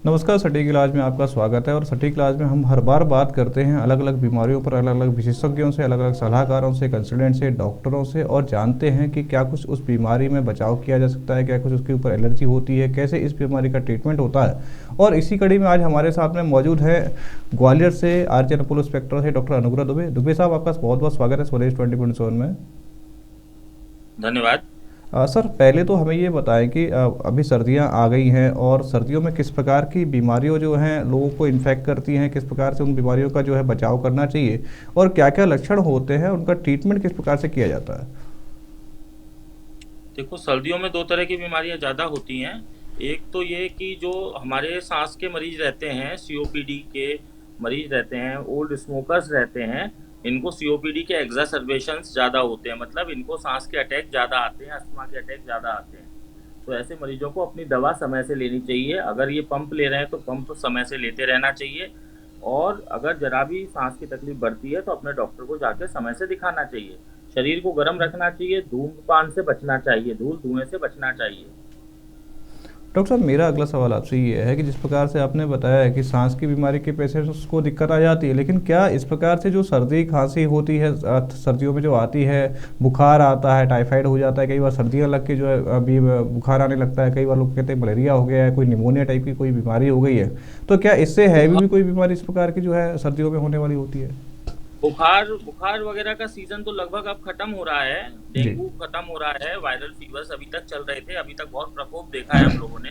नमस्कार। सटीक इलाज में आपका स्वागत है। और सटीक इलाज में हम हर बार बात करते हैं अलग अलग बीमारियों पर, अलग अलग विशेषज्ञों से, अलग अलग सलाहकारों से, कंसल्टेंट से, डॉक्टरों से, और जानते हैं कि क्या कुछ उस बीमारी में बचाव किया जा सकता है, क्या कुछ उसके ऊपर एलर्जी होती है, कैसे इस बीमारी का ट्रीटमेंट होता है। और इसी कड़ी में आज हमारे साथ में मौजूद है ग्वालियर से आरजन अपोलो स्पेक्ट्रा से डॉक्टर अनुग्रह दुबे। दुबे साहब, आपका बहुत बहुत स्वागत है स्वदेश 24/7 में। धन्यवाद। सर, पहले तो हमें ये बताएं कि अभी सर्दियां आ गई हैं और सर्दियों में किस प्रकार की बीमारियों जो हैं लोगों को इन्फेक्ट करती हैं, किस प्रकार से उन बीमारियों का जो है बचाव करना चाहिए, और क्या क्या लक्षण होते हैं, उनका ट्रीटमेंट किस प्रकार से किया जाता है। देखो, सर्दियों में दो तरह की बीमारियां ज़्यादा होती हैं। एक तो ये कि जो हमारे सांस के मरीज रहते हैं, सीओपीडी के मरीज रहते हैं, ओल्ड स्मोकर्स रहते हैं, इनको सीओपीडी के एग्जासर्बेशंस ज़्यादा होते हैं। मतलब इनको सांस के अटैक ज़्यादा आते हैं, अस्थमा के अटैक ज़्यादा आते हैं। तो ऐसे मरीजों को अपनी दवा समय से लेनी चाहिए। अगर ये पंप ले रहे हैं तो पंप तो समय से लेते रहना चाहिए। और अगर जरा भी सांस की तकलीफ बढ़ती है तो अपने डॉक्टर को जाके समय से दिखाना चाहिए। शरीर को गर्म रखना चाहिए, धूम्रपान से बचना चाहिए, धूल धुएं से बचना चाहिए। डॉक्टर साहब, मेरा अगला सवाल आपसे ये है कि जिस प्रकार से आपने बताया है कि सांस की बीमारी के पेशेंट्स को दिक्कत आ जाती है, लेकिन क्या इस प्रकार से जो सर्दी खांसी होती है, सर्दियों में जो आती है, बुखार आता है, टाइफाइड हो जाता है, कई बार सर्दियाँ लग के जो है अभी बुखार आने लगता है, कई बार लोग कहते हैं मलेरिया हो गया है, कोई निमोनिया टाइप की कोई बीमारी हो गई है, तो क्या इससे हैवी भी बुखार कोई बीमारी इस प्रकार की जो है सर्दियों में होने वाली होती है। बुखार बुखार वगैरह का सीजन तो लगभग अब खत्म हो रहा है। जी। डेंगू खत्म हो रहा है, वायरल फीवर्स अभी तक चल रहे थे, अभी तक बहुत प्रकोप देखा है हम लोगों ने।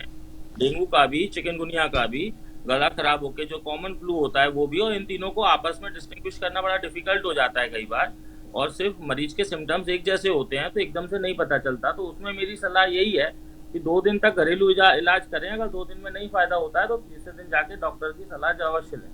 डेंगू का भी, चिकनगुनिया का भी, गला खराब होके जो कॉमन फ्लू होता है वो भी। और इन तीनों को आपस में डिस्टिंग्विश करना बड़ा डिफिकल्ट हो जाता है कई बार। और सिर्फ मरीज के सिम्टम्स एक जैसे होते हैं तो एकदम से नहीं पता चलता। तो उसमें मेरी सलाह यही है कि 2 दिन तक घरेलू इलाज करें। अगर 2 दिन में नहीं फायदा होता है तो तीसरे दिन जाके डॉक्टर की सलाह अवश्य लें।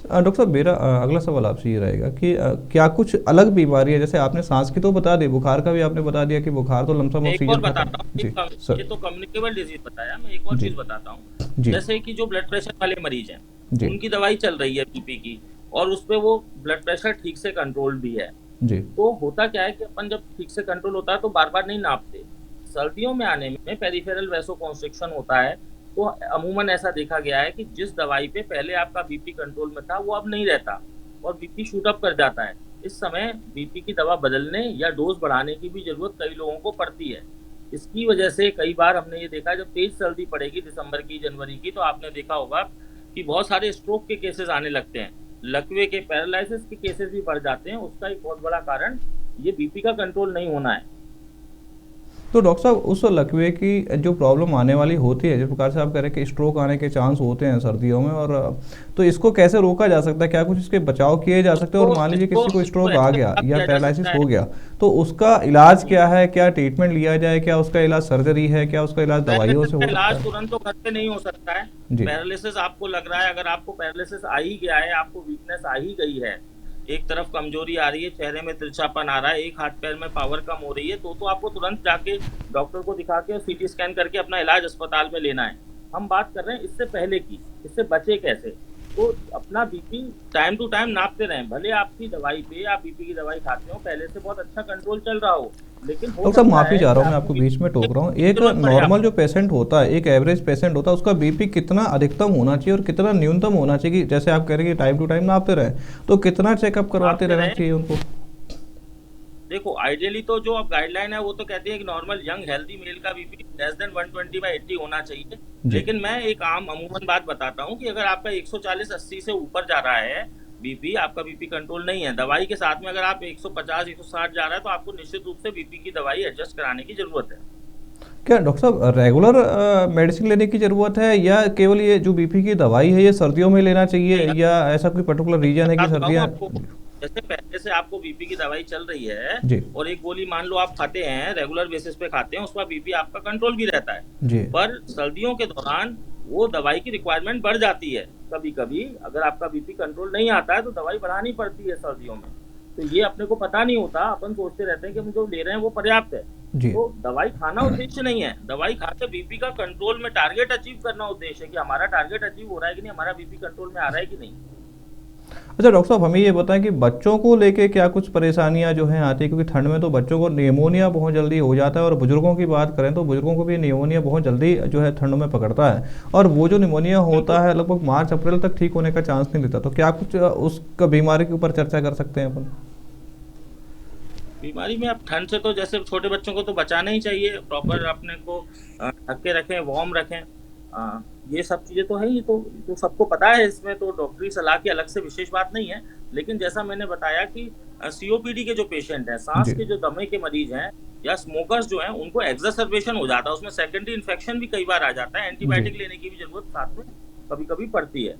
डॉक्टर साहब, मेरा अगला सवाल आपसे ये रहेगा कि क्या कुछ अलग बीमारी है, जैसे आपने सांस की तो बता दी, बुखार का भी आपने बता दिया कि बुखार तो लमसम मैं एक और ऑक्सीजन खाता बताता है। हूँ, जी ये सर। तो कम्युनिकेबल डिजीज बताया, मैं एक और जी चीज बताता हूँ। जी जैसे कि जो ब्लड प्रेशर वाले मरीज हैं, जी उनकी दवाई चल रही है बीपी की, और उस पे वो ब्लड प्रेशर ठीक से कंट्रोल भी है। जी तो होता क्या है कि अपन जब ठीक से कंट्रोल होता है तो बार बार नहीं नापते। सर्दियों में आने में पेरिफेरल वैसोकॉन्स्ट्रिक्शन होता है। तो अमूमन ऐसा देखा गया है कि जिस दवाई पे पहले आपका बीपी कंट्रोल में था वो अब नहीं रहता और बीपी शूट अप कर जाता है। इस समय बीपी की दवा बदलने या डोज बढ़ाने की भी जरूरत कई लोगों को पड़ती है। इसकी वजह से कई बार हमने ये देखा, जब तेज सर्दी पड़ेगी दिसंबर की, जनवरी की, तो आपने देखा होगा कि बहुत सारे स्ट्रोक के केसेस आने लगते हैं, लकवे के, पैरालिसिस के केसेस भी बढ़ जाते हैं। उसका एक बहुत बड़ा कारण ये बीपी का कंट्रोल नहीं होना है। तो डॉक्टर साहब, उस लकवे की जो प्रॉब्लम आने वाली होती है, जिस प्रकार से आप कह रहे हैं कि स्ट्रोक आने के चांस होते हैं सर्दियों में, और तो इसको कैसे रोका जा सकता है, क्या कुछ इसके बचाव किए जा सकते हैं, और इसको मान लीजिए इसको किसी को इसको स्ट्रोक आ ऐसे गया बचाव या किया जा पैरालिसिस सकता हो है। गया, तो उसका इलाज क्या है, क्या ट्रीटमेंट लिया जाए, क्या उसका इलाज सर्जरी है, क्या उसका इलाज दवाइयों पैरालिसिस से का हो सकता इलाज है। तुरंत तो घर पे नहीं हो सकता है। जी पैरालिसिस आपको लग रहा है, अगर आपको पैरालिसिस आ ही गया है, आपको वीकनेस आ ही गई है, एक तरफ कमजोरी आ रही है, चेहरे में तिरछापन आ रहा है, एक हाथ पैर में पावर कम हो रही है, तो आपको तुरंत जाके डॉक्टर को दिखा के सीटी स्कैन करके अपना इलाज अस्पताल में लेना है। हम बात कर रहे हैं इससे पहले की, इससे बचे कैसे। तो अपना बीपी टाइम टू टाइम नापते रहें। भले आपकी दवाई पे, आप बीपी की दवाई खाते हो, पहले से बहुत अच्छा कंट्रोल चल रहा हो, लेकिन हो डॉक्टर साहब, सकता माफ़ी है चाह कि रहा हूँ, मैं आपको आपको बीच में बीपी टोक रहा हूँ। की एक जरूरत पड़े नॉर्मल आपको। जो पेशेंट होता है, एक एवरेज पेशेंट होता है, उसका बीपी कितना अधिकतम होना चाहिए और कितना न्यूनतम होना चाहिए, कि जैसे आप कह रहे हैं कि टाइम टू टाइम नापते रहें, तो कितना चेकअप करवाते नापते रहना रहें। चाहिए उनको। देखो, आइडियली तो जो अब गाइडलाइन है वो तो कहती है कि नॉर्मल यंग हेल्दी मेल का बीपी लेस देन 120/80 होना चाहिए। जी लेकिन मैं एक आम अमूमन बात बताता हूँ कि अगर आपका 140/80 से ऊपर जा रहा है बीपी, आपका बीपी कंट्रोल नहीं है, दवाई के साथ में अगर आप 150 160 जा रहा है, तो आपको निश्चित रूप से बीपी की दवाई एडजस्ट कराने की जरूरत है। क्या डॉक्टर साहब, रेगुलर मेडिसिन लेने की ज़रूरत है, या केवल ये जो बीपी की दवाई है ये सर्दियों में लेना चाहिए, नहीं, या ऐसा कोई पर्टिकुलर मैं रीजन है बता कि तो रहा हूँ सर्दियाँ। आपको। जैसे पहले से आपको बीपी की दवाई चल रही है जी और एक गोली मान लो आप खाते हैं, रेगुलर बेसिस पे खाते हैं, उसका बीपी आपका कंट्रोल भी रहता है। जी पर सर्दियों के दौरान वो दवाई की रिक्वायरमेंट बढ़ जाती है। कभी कभी अगर आपका बीपी कंट्रोल नहीं आता है तो दवाई बढ़ानी पड़ती है सर्दियों में। तो ये अपने को पता नहीं होता, अपन सोचते रहते हैं कि हम जो ले रहे हैं वो पर्याप्त है। जी तो दवाई खाना उद्देश्य नहीं है, दवाई खाकर बीपी का कंट्रोल में टारगेट अचीव करना उद्देश्य है, कि हमारा टारगेट अचीव हो रहा है कि नहीं, हमारा बीपी कंट्रोल में आ रहा है कि नहीं। अच्छा डॉक्टर साहब, हमें ये बताएं कि बच्चों को लेके क्या कुछ परेशानियां जो हैं आती है, क्योंकि ठंड में तो बच्चों को निमोनिया बहुत जल्दी हो जाता है, और बुजुर्गों की बात करें तो बुजुर्गों को भी निमोनिया बहुत जल्दी जो है ठंड में पकड़ता है, और वो जो निमोनिया होता बिल्कुल। है लगभग मार्च अप्रैल तक ठीक होने का चांस नहीं देता। तो क्या कुछ उस बीमारी के ऊपर चर्चा कर सकते हैं अपन? बीमारी में आप ठंड से तो जैसे छोटे बच्चों को तो बचाना ही चाहिए, जी प्रॉपर अपने को ढक के रखें, वार्म रखें। ये सब चीज़ें तो है ही, तो सबको पता है, इसमें तो डॉक्टरी सलाह की अलग से विशेष बात नहीं है। लेकिन जैसा मैंने बताया कि सीओपीडी के जो पेशेंट हैं, सांस जी के जो दमे के मरीज हैं या स्मोकर्स जो हैं, उनको एक्सरसर्वेशन हो जाता है, उसमें सेकेंडरी इन्फेक्शन भी कई बार आ जाता है, जी एंटीबायोटिक लेने की भी जरूरत साथ में कभी कभी पड़ती है।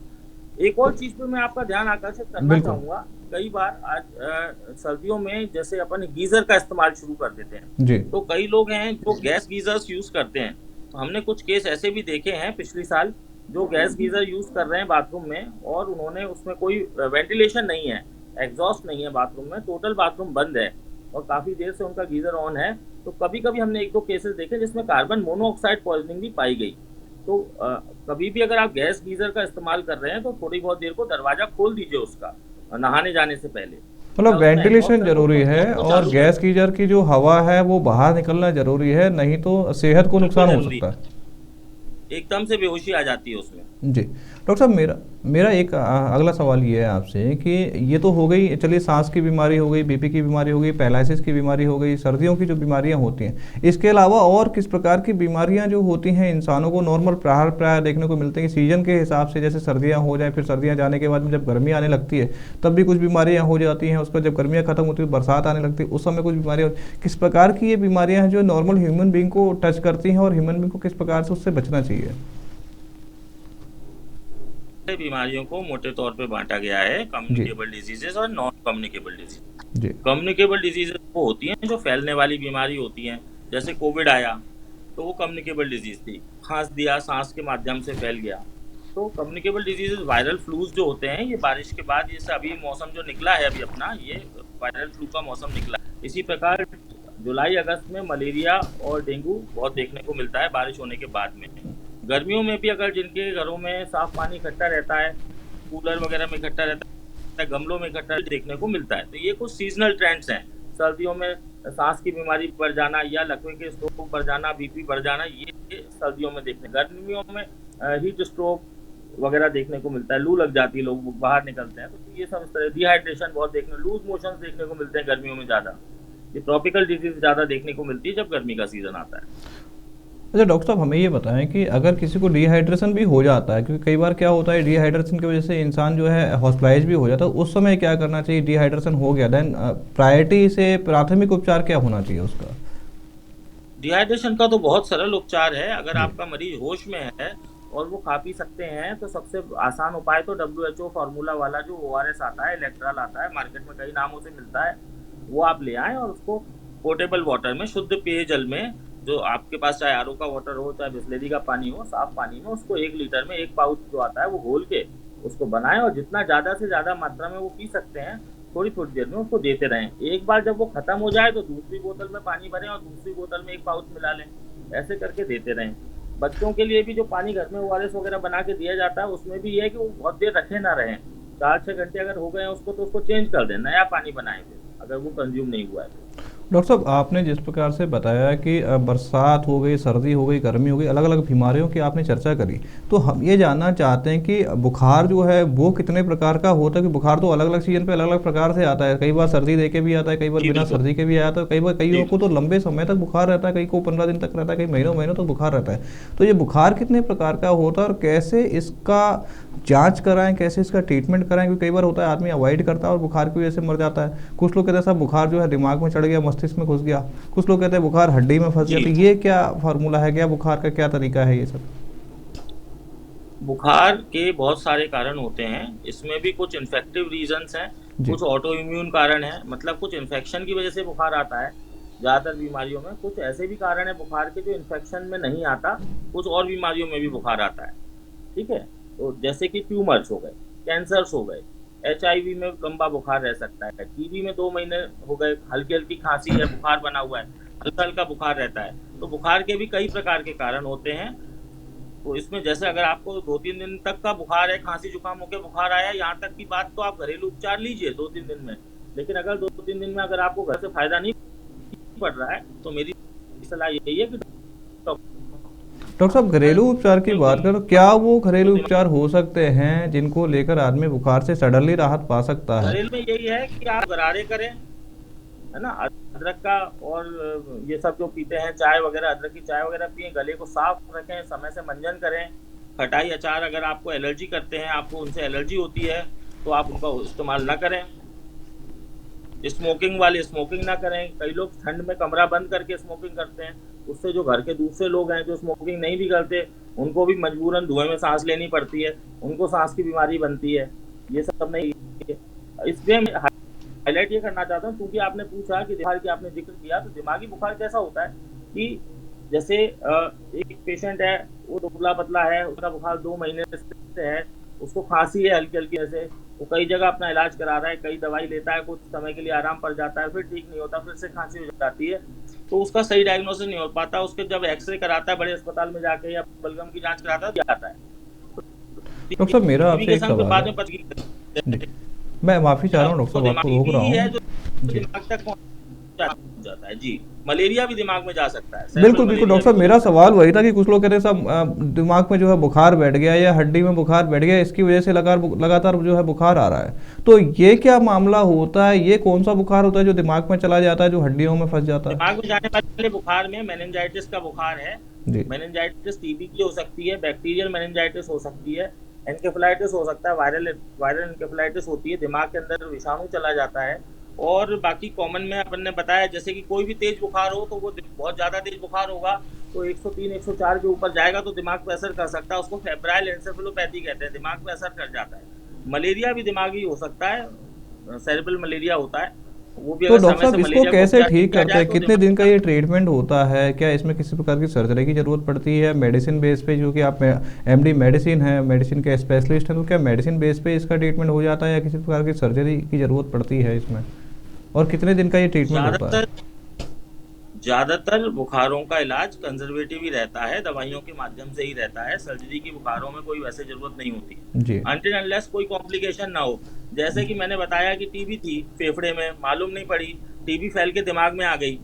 एक और चीज पे मैं आपका ध्यान आकर्षित करना बिल्कुल। चाहूंगा। कई बार आज सर्दियों में जैसे अपन गीजर का इस्तेमाल शुरू कर देते हैं, जी तो कई लोग हैं जो गैस गीजर्स यूज करते हैं। तो हमने कुछ केस ऐसे भी देखे हैं पिछले साल, जो गैस गीजर यूज कर रहे हैं बाथरूम में, और उन्होंने उसमें कोई वेंटिलेशन नहीं है, एग्जॉस्ट नहीं है बाथरूम में, टोटल बाथरूम बंद है और काफी देर से उनका गीजर ऑन है। तो कभी कभी हमने एक दो केसेस देखे जिसमें कार्बन मोनोऑक्साइड पॉइजनिंग भी पाई गई। तो कभी भी अगर आप गैस गीजर का इस्तेमाल कर रहे हैं तो थोड़ी बहुत देर को दरवाजा खोल दीजिए उसका, नहाने जाने से पहले, या मतलब उसमें एग्जॉस्ट वेंटिलेशन है तो जरूरी है, उसको और चालू कर गैस गीजर की जो हवा है वो बाहर निकलना जरूरी है, नहीं तो सेहत को बिल्कुल नुकसान हो जरूरी सकता है। है। एकदम से बेहोशी आ जाती है उसमें। जी डॉक्टर साहब, मेरा मेरा एक अगला सवाल ये है आपसे कि ये तो हो गई, चलिए सांस की बीमारी हो गई, बीपी की बीमारी हो गई, पैरालिसिस की बीमारी हो गई, सर्दियों की जो बीमारियां होती हैं, इसके अलावा और किस प्रकार की बीमारियां जो होती हैं इंसानों को नॉर्मल प्राय देखने को मिलते हैं कि सीजन के हिसाब से, जैसे सर्दियां हो जाए, फिर सर्दियां जाने के बाद में जब गर्मी आने लगती है तब भी कुछ बीमारियां हो जाती हैं, उसको जब गर्मियां खत्म होती है बरसात आने लगती है उस समय कुछ बीमारियां किस प्रकार की ये बीमारियां हैं जो नॉर्मल ह्यूमन बींग को टच करती हैं, और ह्यूमन बींग को किस प्रकार से उससे बचना चाहिए? बीमारियों को मोटे तौर पे बांटा गया है जी कम्युनिकेबल डिजीजेस और नॉन कम्युनिकेबल डिजीज। जी कम्युनिकेबल डिजीजेस वो होती हैं जो फैलने वाली बीमारी होती हैं, जैसे कोविड आया तो वो कम्युनिकेबल डिजीज थी, खांस दिया, सांस के माध्यम से फैल गया। तो कम्युनिकेबल डिजीजेस वायरल फ्लूज जो होते हैं, ये बारिश के बाद, जैसे अभी मौसम जो निकला है अभी अपना, ये वायरल फ्लू का मौसम निकला है। इसी प्रकार जुलाई अगस्त में मलेरिया और डेंगू बहुत देखने को मिलता है बारिश होने के बाद में। गर्मियों में भी अगर जिनके घरों में साफ पानी इकट्ठा रहता है, कूलर वगैरह में इकट्ठा रहता है, गमलों में इकट्ठा देखने को मिलता है। तो ये कुछ सीजनल ट्रेंड्स हैं। सर्दियों में सांस की बीमारी बढ़ जाना या लकवे के स्ट्रोक बढ़ जाना, बीपी बढ़ जाना, ये सर्दियों में देखने। गर्मियों में हीट स्ट्रोक वगैरह देखने को मिलता है, लू लग जाती है, लोग बाहर निकलते हैं, तो ये सब इस तरह। डिहाइड्रेशन बहुत देखने, लूज मोशन देखने को मिलते हैं गर्मियों में ज़्यादा। ये ट्रॉपिकल डिजीज ज़्यादा देखने को मिलती है जब गर्मी का सीजन आता है। अच्छा डॉक्टर साहब, हमें ये बताएं कि अगर किसी को डिहाइड्रेशन भी हो जाता है, क्योंकि कई बार क्या होता है डिहाइड्रेशन की वजह से इंसान जो है हॉस्पिटलाइज भी हो जाता है, उस समय क्या करना चाहिए? डिहाइड्रेशन हो गया, देन प्रायोरिटी से प्राथमिक उपचार क्या होना चाहिए उसका? डिहाइड्रेशन का तो बहुत सरल उपचार है। अगर जी आपका मरीज होश में है और वो खा पी सकते हैं, तो सबसे आसान उपाय तो WHO फार्मूला वाला जो ORS आता है, इलेक्ट्रॉल आता है, मार्केट में कई नामों से मिलता है, वो आप ले आएं और उसको पोर्टेबल वाटर में, शुद्ध पेयजल में, जो आपके पास चाहे आरओ का वाटर हो चाहे बिस्लेरी का पानी हो, साफ पानी में उसको 1 लीटर में 1 पाउच जो आता है वो घोल के उसको बनाएं, और जितना ज़्यादा से ज़्यादा मात्रा में वो पी सकते हैं थोड़ी थोड़ी देर में उसको देते रहें। एक बार जब वो खत्म हो जाए तो दूसरी बोतल में पानी भरें और दूसरी बोतल में 1 पाउच मिला लें, ऐसे करके देते रहें। बच्चों के लिए भी जो पानी घर में ORS वगैरह बना के दिया जाता है, उसमें भी ये है कि वो बहुत देर रखे ना रहें। 4-6 घंटे अगर हो गए हैं उसको, तो उसको चेंज कर दें, नया पानी बनाएं फिर, अगर वो कंज्यूम नहीं हुआ है तो। डॉक्टर साहब, आपने जिस प्रकार से बताया कि बरसात हो गई, सर्दी हो गई, गर्मी हो गई, अलग अलग बीमारियों की आपने चर्चा करी, तो हम ये जानना चाहते हैं कि बुखार जो है वो कितने प्रकार का होता है? कि बुखार तो अलग अलग सीजन पे अलग अलग प्रकार से आता है, कई बार सर्दी दे के भी आता है, कई बार जी बिना बिल्कुल। सर्दी के भी आता है, कई बार जी कईयों को तो लंबे समय तक बुखार रहता है, कई को 15 दिन तक रहता है, कई महीनों महीनों तक बुखार रहता है। तो ये बुखार कितने प्रकार का होता है और कैसे इसका जांच कराएं, कैसे इसका ट्रीटमेंट कराएं? क्योंकि कई बार होता है आदमी अवॉइड करता है और बुखार की वजह से मर जाता है। कुछ लोग कहते हैं साहब बुखार जो है दिमाग में चढ़ गया, मस्तिष्क में घुस गया, कुछ लोग कहते हैं बुखार हड्डी में फंस गया। जी, तो ये क्या फार्मूला है, क्या बुखार का क्या तरीका है ये सब? बुखार के बहुत सारे कारण होते हैं, इसमें भी कुछ इन्फेक्टिव रीजंस हैं, जी कुछ ऑटो इम्यून कारण हैं, मतलब कुछ इन्फेक्शन की वजह से बुखार आता है ज़्यादातर बीमारियों में। कुछ ऐसे भी कारण है बुखार के जो इन्फेक्शन में नहीं आता, कुछ और बीमारियों में भी बुखार आता है। ठीक है, तो जैसे कि ट्यूमर्स हो गए, कैंसर्स हो गए, HIV में लंबा बुखार रह सकता है, TB में 2 महीने हो गए, हल्की हल्की खांसी है, बुखार बना हुआ है, हल्का हल्का बुखार रहता है। तो बुखार के भी कई प्रकार के कारण होते हैं। तो इसमें जैसे अगर आपको 2-3 दिन तक का बुखार है, खांसी जुकाम होकर बुखार आया, यहाँ तक की बात तो आप घरेलू उपचार लीजिए 2-3 दिन में। लेकिन अगर 2-3 दिन में अगर आपको घर से फायदा नहीं पड़ रहा है तो मेरी सलाह यही है कि डॉक्टर साहब, घरेलू उपचार की बात कोई करो, क्या वो घरेलू दिमाग उपचार हो सकते हैं जिनको लेकर आदमी बुखार से सडनली राहत पा सकता है? घरेलू में यही है कि आप गरारे करें, है ना, अदरक का, और ये सब जो पीते हैं चाय वगैरह, अदरक की चाय वगैरह पिए, गले को साफ रखें, समय से मंजन करें। खटाई अचार अगर आपको एलर्जी करते हैं, आपको उनसे एलर्जी होती है, तो आप उनका इस्तेमाल ना करें। स्मोकिंग वाले स्मोकिंग ना करें। कई लोग ठंड में कमरा बंद करके स्मोकिंग करते हैं, उससे जो घर के दूसरे लोग हैं जो स्मोकिंग नहीं भी करते, उनको भी मजबूरन धुएं में सांस लेनी पड़ती है, उनको सांस की बीमारी बनती है। ये सब नहीं है। इसलिए मैं हाईलाइट ये करना चाहता हूँ, क्योंकि आपने पूछा कि बुखार की आपने जिक्र किया, तो दिमागी बुखार कैसा होता है कि जैसे एक पेशेंट है, वो दुबला पतला है, उसका बुखार 2 महीने से है, उसको खांसी है हल्की हल्की, जैसे वो कई जगह अपना इलाज करा रहा है, कई दवाई लेता है, कुछ समय के लिए आराम पड़ जाता है, फिर ठीक नहीं होता, फिर से खांसी हो जाती है, तो उसका सही डायग्नोसिस नहीं हो पाता। उसके जब एक्सरे कराता है बड़े अस्पताल में जाके या बलगम की जांच कराता है, आता है डॉक्टर साहब, मेरा टीबी आपसे के एक संग फिर सवाल बाद है। में पता जी, मैं माफ़ी चाह रहा हूँ डॉक्टर तो साहब, आपको दिमागी रोक रहा भी है हूँ। जो जी, दिमाग तक पहुंच जाता है। जी, मलेरिया भी दिमाग में जा सकता है, सेरेब्रल बिल्कुल बिल्कुल मलेरिया डॉक्टर भी साहब, हो मेरा सकता है। सवाल वही था कि कुछ लोग कहते हैं साहब दिमाग में जो है बुखार बैठ गया या हड्डी में बुखार बैठ गया, इसकी वजह से लगातार जो है बुखार आ रहा है। तो ये क्या मामला होता है? ये कौन सा बुखार होता है जो दिमाग में चला जाता है, जो हड्डियों में फंस जाता है? दिमाग में जाने वाले बुखार में मेनिंजाइटिस का बुखार है। जी मेनिंजाइटिस टीबी की हो सकती है, बैक्टीरियल मेनिंजाइटिस हो सकती है, एनकेफेलाइटिस हो सकता है, वायरल वायरल एनकेफेलाइटिस होती है, दिमाग के अंदर विषाणु चला जाता है। और बाकी कॉमन में अपन ने बताया, जैसे कि कोई भी तेज बुखार हो, तो वो बहुत ज़्यादा तेज बुखार होगा तो 103 104 के ऊपर जाएगा, तो दिमाग पर असर कर सकता है, उसको फेब्राइल एंसेफेलोपैथी कहते हैं, दिमाग पे असर कर जाता है। मलेरिया भी दिमागी हो सकता है, सेरेब्रल मलेरिया होता है, वो भी तो अगर डॉक्टर समय साहब, से इसको मलेरिया का कैसे उपचार ठीक किया करते जाए हैं? तो कितने दिन का दिमाग। ये ट्रीटमेंट होता है? क्या इसमें किसी प्रकार की सर्जरी की जरूरत पड़ती है? मेडिसिन बेस पे, जो कि आप एमडी मेडिसिन है, मेडिसिन के स्पेशलिस्ट हैं, तो क्या मेडिसिन बेस पे इसका ट्रीटमेंट हो जाता है या किसी प्रकार की सर्जरी की जरूरत पड़ती है इसमें? और कितने दिन का ये ट्रीटमेंट होता है? ज्यादातर ज्यादातर बुखारों का इलाज कंजर्वेटिव ही रहता है, दवाइयों के माध्यम से ही रहता है। सर्जरी की बुखारों में कोई वैसे जरूरत नहीं होती, जी अनटिल अनलेस कोई कॉम्प्लिकेशन ना हो। जैसे कि मैंने बताया कि टीबी थी फेफड़े में, मालूम नहीं पड़ी, टीबी फैल के दिमाग में आ गई,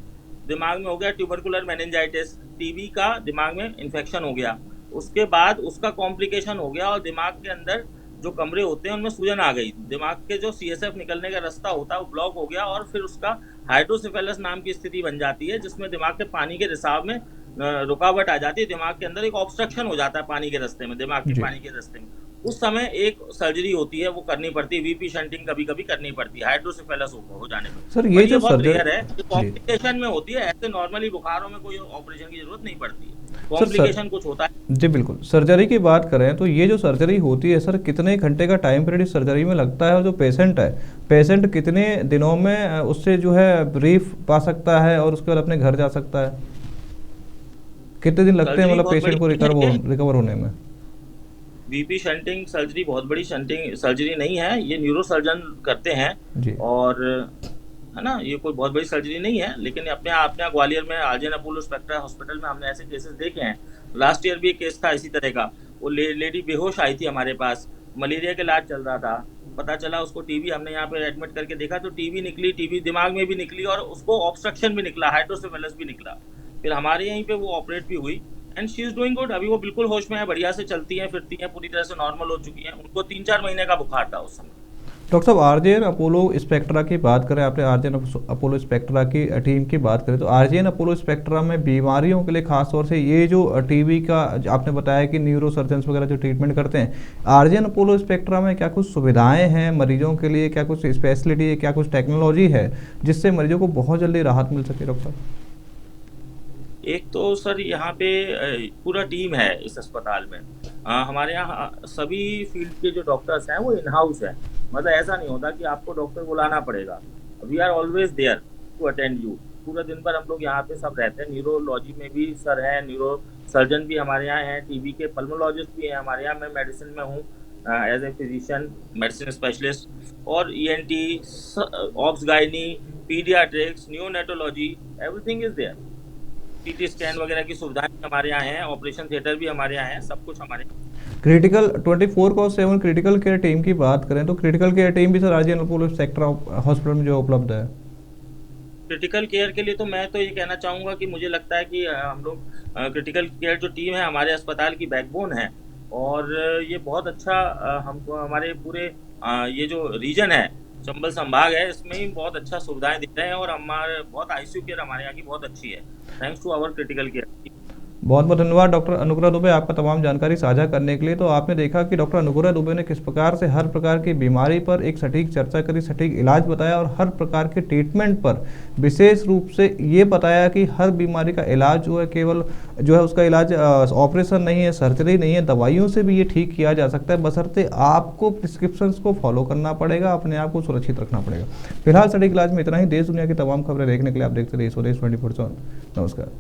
दिमाग में हो गया ट्यूबरकुलर मेनिंजाइटिस, टीबी का दिमाग में इन्फेक्शन हो गया, उसके बाद उसका कॉम्प्लिकेशन हो गया और दिमाग के अंदर जो कमरे होते हैं उनमें सूजन आ गई, दिमाग के जो सीएसएफ निकलने का रास्ता होता है वो ब्लॉक हो गया, और फिर उसका हाइड्रोसिफेलस नाम की स्थिति बन जाती है, जिसमें दिमाग के पानी के रिसाव में रुकावट आ जाती है, दिमाग के अंदर एक ऑब्स्ट्रक्शन हो जाता है पानी के रास्ते में, दिमाग के जी पानी के रास्ते में। उस समय एक सर्जरी होती है, वो करनी पड़ती है, वीपी शंटिंग कभी कभी करनी पड़ती है हाइड्रोसिफेलस हो जाने पर। सर, ये बट ये जो बहुत सर्जरी। रेयर है, ये जी कॉम्प्लिकेशन में होती है, ऐसे नॉर्मली बुखारों में कोई ऑपरेशन की जरूरत नहीं पड़ती है, सर, कॉम्प्लिकेशन कुछ होता है। जी बिल्कुल, सर्जरी की बात करें तो ये जो सर्जरी होती है सर, कितने घंटे का टाइम पीरियड इस सर्जरी में लगता है? और जो पेशेंट है, पेशेंट कितने दिनों में उससे जो है रिलीफ पा सकता है और उसके बाद अपने घर जा सकता है? कितने दिन लगते हैं सर्जरी मतलब बहुत पेशेंट को बड़ी है, रिकवर होने में? वीपी शंटिंग सर्जरी बहुत बड़ी शंटिंग सर्जरी नहीं है, ये न्यूरो सर्जन करते हैं। जी और है ना, ये कोई बहुत बड़ी सर्जरी नहीं है, लेकिन अपने अपने यहाँ ग्वालियर में आरजेन अपोलो स्पेक्ट्रा हॉस्पिटल में हमने ऐसे केसेस देखे हैं। लास्ट ईयर भी एक केस था इसी तरह का, वो लेडी बेहोश आई थी हमारे पास, मलेरिया का इलाज चल रहा था, पता चला उसको टीबी, हमने यहाँ पे एडमिट करके देखा तो टीबी निकली, टीबी दिमाग में भी निकली और उसको ऑब्स्ट्रक्शन भी निकला, हाइड्रोसिफेलस भी निकला। फिर हमारे यहीं पे वो ऑपरेट भी हुई and she is doing good, अभी वो बिल्कुल होश में है, बढ़िया से चलती हैं फिरती हैं, पूरी तरह से नॉर्मल हो चुकी हैं। उनको 3-4 महीने का बुखार था उस समय। डॉक्टर साहब, आरजेएन अपोलो स्पेक्ट्रा की बात करें, आपने आरजेएन अपोलो स्पेक्ट्रा की टीम की बात करें, तो आरजेएन अपोलो स्पेक्ट्रा में बीमारियों के लिए खास तौर से ये जो टीबी का आपने बताया कि न्यूरो सर्जन्स वगैरह जो ट्रीटमेंट करते हैं, आरजेएन अपोलो स्पेक्ट्रा में क्या कुछ सुविधाएं हैं मरीजों के लिए? क्या कुछ स्पेशलिटी है, क्या कुछ टेक्नोलॉजी है जिससे मरीजों को बहुत जल्दी राहत मिल सके डॉक्टर? एक तो सर यहाँ पे पूरा टीम है इस अस्पताल में। हमारे यहाँ सभी फील्ड के जो डॉक्टर्स हैं वो इन हाउस है, मतलब ऐसा नहीं होता कि आपको डॉक्टर बुलाना पड़ेगा। We are always there to attend you, पूरा दिन भर हम लोग यहाँ पे सब रहते हैं। न्यूरोलॉजी में भी सर हैं, न्यूरो सर्जन भी हमारे यहाँ हैं, टीबी के पल्मोलॉजिस्ट भी हैं हमारे यहाँ। मैं मेडिसिन में हूँ as a physician, medicine specialist, और ENT, obs gynae, paediatrics, neonatology, everything is there. CT scan वगैरह की सुविधाएं हमारे यहाँ हैं, ऑपरेशन थिएटर भी हमारे यहाँ है, सब कुछ हमारे। क्रिटिकल 24/7 क्रिटिकल केयर टीम की बात करें तो क्रिटिकल केयर टीम भी सर आरजी अनुकूल सेक्टर हॉस्पिटल में जो उपलब्ध है। क्रिटिकल केयर के लिए तो मैं तो ये कहना चाहूँगा कि मुझे लगता है कि हम लोग क्रिटिकल केयर जो टीम है हमारे अस्पताल की बैकबोन है, और ये बहुत अच्छा हमको हमारे पूरे ये जो रीजन है, चंबल संभाग है, इसमें ही बहुत अच्छा सुविधाएं दे रहे हैं, और हमारे बहुत आईसीयू केयर हमारे यहाँ की बहुत अच्छी है, thanks to our critical care. बहुत बहुत धन्यवाद डॉक्टर अनुग्रह दुबे आपका तमाम जानकारी साझा करने के लिए। तो आपने देखा कि डॉक्टर अनुग्रह दुबे ने किस प्रकार से हर प्रकार की बीमारी पर एक सटीक चर्चा करी, सटीक इलाज बताया और हर प्रकार के ट्रीटमेंट पर विशेष रूप से ये बताया कि हर बीमारी का इलाज जो है केवल जो है उसका इलाज ऑपरेशन नहीं है, सर्जरी नहीं है, दवाइयों से भी ये ठीक किया जा सकता है, बशर्ते आपको प्रिस्क्रिप्शंस को फॉलो करना पड़ेगा, अपने आप को सुरक्षित रखना पड़ेगा। फिलहाल सटीक इलाज में इतना ही। देश दुनिया की तमाम खबरें देखने के लिए आप देखते रहिए स्वदेश 24/7। नमस्कार।